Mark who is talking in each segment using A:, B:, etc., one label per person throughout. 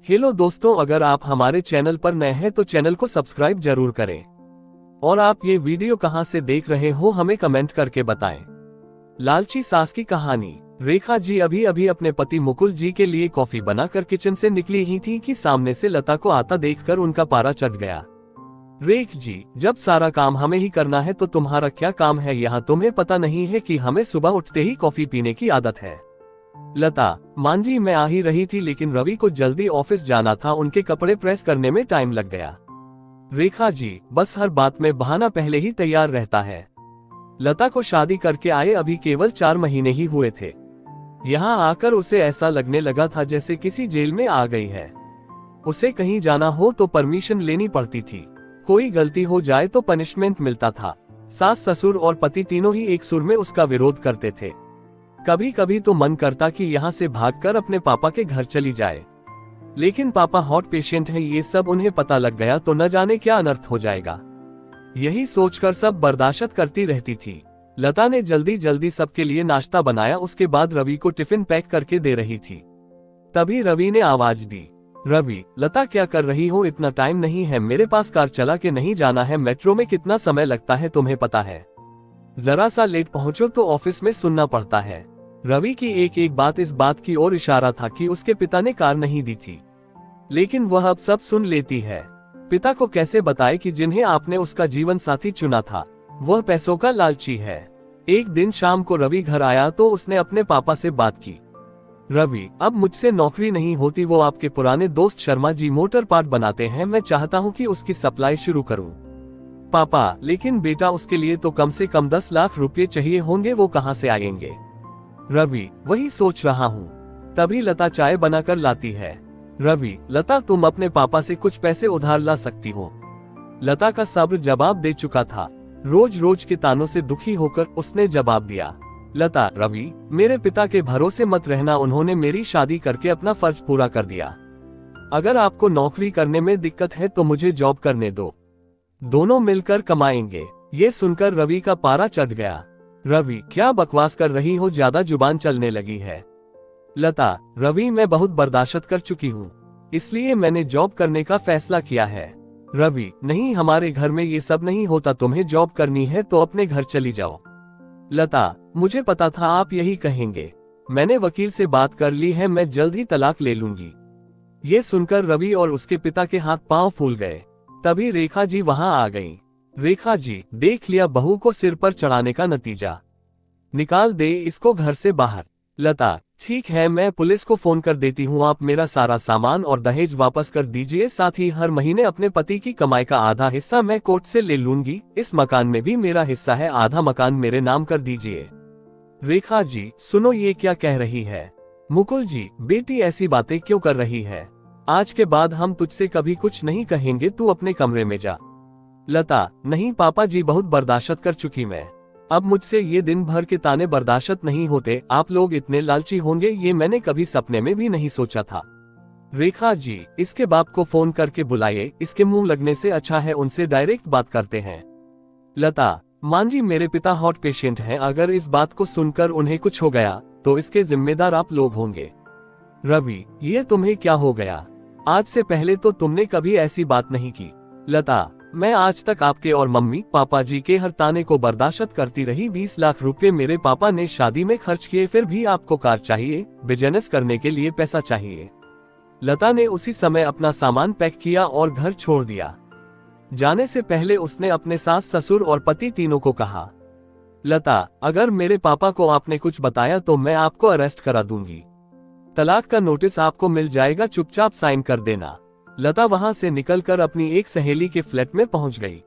A: Hello दोस्तों, अगर आप हमारे चैनल पर नए हैं तो चैनल को सब्सक्राइब जरूर करें और आप ये वीडियो कहां से देख रहे हो हमें कमेंट करके बताएं। लालची सास की कहानी। रेखा जी अभी अभी अपने पति मुकुल जी के लिए कॉफी बनाकर किचन से निकली ही थी कि सामने से लता को आता देखकर उनका पारा चढ़ गया। रेख जी, जब सारा काम हमें ही करना है तो तुम्हारा क्या काम है यहाँ? तुम्हें पता नहीं है कि हमें सुबह उठते ही कॉफी पीने की आदत है। लता, मान जी मैं आ ही रही थी लेकिन रवि को जल्दी ऑफिस जाना था, उनके कपड़े प्रेस करने में टाइम लग गया। रेखा जी, बस हर बात में बहाना पहले ही तैयार रहता है। लता को शादी करके आए अभी केवल 4 महीने ही हुए थे। यहाँ आकर उसे ऐसा लगने लगा था जैसे किसी जेल में आ गई है। उसे कहीं जाना हो तो परमिशन लेनी पड़ती थी, कोई गलती हो जाए तो पनिशमेंट मिलता था। सास ससुर और पति तीनों ही एक सुर में उसका विरोध करते थे। कभी कभी तो मन करता कि यहाँ से भागकर अपने पापा के घर चली जाए, लेकिन पापा हार्ट पेशेंट है, ये सब उन्हें पता लग गया तो न जाने क्या अनर्थ हो जाएगा। यही सोचकर सब बर्दाश्त करती रहती थी। लता ने जल्दी जल्दी सबके लिए नाश्ता बनाया, उसके बाद रवि को टिफिन पैक करके दे रही थी। तभी रवि ने आवाज दी, रवि, लता क्या कर रही हो? इतना टाइम नहीं है मेरे पास, कार चला के नहीं जाना है? मेट्रो में कितना समय लगता है तुम्हें पता है? जरा सा लेट पहुंचो तो ऑफिस में सुनना पड़ता है। रवि की एक एक बात इस बात की ओर इशारा था कि उसके पिता ने कार नहीं दी थी, लेकिन वह अब सब सुन लेती है। पिता को कैसे बताए कि जिन्हें आपने उसका जीवन साथी चुना था वह पैसों का लालची है। एक दिन शाम को रवि घर आया तो उसने अपने पापा से बात की, रवि, अब मुझसे नौकरी नहीं होती, वो आपके पुराने दोस्त शर्मा जी मोटर पार्ट बनाते हैं, मैं चाहता हूँ कि उसकी सप्लाई शुरू करूँ। पापा, लेकिन बेटा उसके लिए तो कम से कम 10 लाख रुपए चाहिए होंगे, वो कहाँ से आएंगे? रवि, वही सोच रहा हूँ। तभी लता चाय बनाकर लाती है। रवि, लता तुम अपने पापा से कुछ पैसे उधार ला सकती हो। लता का सब्र जवाब दे चुका था। रोज रोज के तानों से दुखी होकर उसने जवाब दिया, लता, रवि, मेरे पिता के भरोसे मत रहना, उन्होंने मेरी शादी करके अपना फर्ज पूरा कर दिया। अगर आपको नौकरी करने में दिक्कत है तो मुझे जॉब करने दो, दोनों मिलकर कमाएंगे। ये सुनकर रवि का पारा चढ़ गया। रवि, क्या बकवास कर रही हो, ज्यादा जुबान चलने लगी है। लता, रवि, मैं बहुत बर्दाश्त कर चुकी हूँ, इसलिए मैंने जॉब करने का फैसला किया है। रवि, नहीं, हमारे घर में ये सब नहीं होता, तुम्हें जॉब करनी है तो अपने घर चली जाओ। लता, मुझे पता था आप यही कहेंगे, मैंने वकील से बात कर ली है, मैं जल्द ही तलाक ले लूंगी। ये सुनकर रवि और उसके पिता के हाथ पांव फूल गए। तभी रेखा जी वहां आ गईं। रेखा जी, देख लिया बहू को सिर पर चढ़ाने का नतीजा, निकाल दे इसको घर से बाहर। लता, ठीक है, मैं पुलिस को फोन कर देती हूँ, आप मेरा सारा सामान और दहेज वापस कर दीजिए, साथ ही हर महीने अपने पति की कमाई का आधा हिस्सा मैं कोर्ट से ले लूंगी, इस मकान में भी मेरा हिस्सा है, आधा मकान मेरे नाम कर दीजिए। रेखा जी, सुनो ये क्या कह रही है? मुकुल जी, बेटी ऐसी बातें क्यों कर रही है? आज के बाद हम तुझसे कभी कुछ नहीं कहेंगे, तू अपने कमरे में जा। लता, नहीं पापा जी, बहुत बर्दाश्त कर चुकी मैं, अब मुझसे ये दिन भर के ताने बर्दाश्त नहीं होते, आप लोग इतने लालची होंगे ये मैंने कभी सपने में भी नहीं सोचा था। रेखा जी, इसके बाप को फोन करके बुलाइए, इसके मुंह लगने से अच्छा है उनसे डायरेक्ट बात करते हैं। लता, मान जी, मेरे पिता हार्ट पेशेंट हैं, अगर इस बात को सुनकर उन्हें कुछ हो गया तो इसके जिम्मेदार आप लोग होंगे। रवि, ये तुम्हें क्या हो गया? आज से पहले तो तुमने कभी ऐसी बात नहीं की। लता, मैं आज तक आपके और मम्मी पापा जी के हर ताने को बर्दाश्त करती रही, 20 लाख रुपए मेरे पापा ने शादी में खर्च किए, फिर भी आपको कार चाहिए, बिजनेस करने के लिए पैसा चाहिए। लता ने उसी समय अपना सामान पैक किया और घर छोड़ दिया। जाने से पहले उसने अपने सास ससुर और पति तीनों को कहा, लता, अगर मेरे पापा को आपने कुछ बताया तो मैं आपको अरेस्ट करा दूंगी, तलाक का नोटिस आपको मिल जाएगा, चुपचाप साइन कर देना। लता वहां से निकलकर अपनी एक सहेली के फ्लैट में पहुंच गई।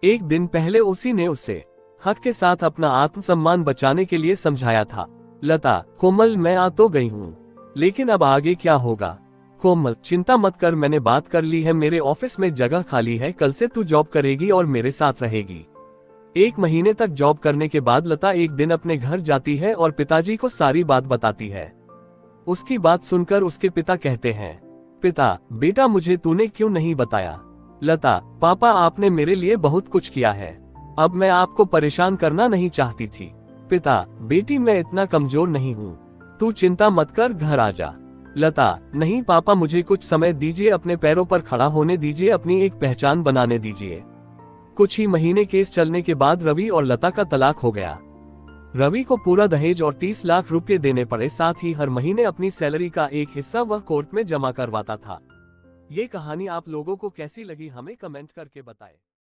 A: एक दिन पहले उसी ने उसे हक के साथ अपना आत्मसम्मान बचाने के लिए समझाया था। लता, कोमल, मैं आ तो गई हूँ, लेकिन अब आगे क्या होगा? कोमल, चिंता मत कर, मैंने बात कर ली है, मेरे ऑफिस में जगह खाली है, कल से तू जॉब करेगी और मेरे साथ रहेगी। 1 महीने तक जॉब करने के बाद लता एक दिन अपने घर जाती है और पिताजी को सारी बात बताती है। उसकी बात सुनकर उसके पिता कहते हैं, पिता, बेटा मुझे तूने क्यों नहीं बताया? लता, पापा, आपने मेरे लिए बहुत कुछ किया है, अब मैं आपको परेशान करना नहीं चाहती थी। पिता, बेटी मैं इतना कमजोर नहीं हूँ, तू चिंता मत कर, घर आ जा। लता, नहीं पापा, मुझे कुछ समय दीजिए, अपने पैरों पर खड़ा होने दीजिए, अपनी एक पहचान बनाने दीजिए। कुछ ही महीने केस चलने के बाद रवि और लता का तलाक हो गया। रवि को पूरा दहेज और 30 लाख रुपए देने पड़े, साथ ही हर महीने अपनी सैलरी का एक हिस्सा वह कोर्ट में जमा करवाता था। ये कहानी आप लोगों को कैसी लगी हमें कमेंट करके बताएं।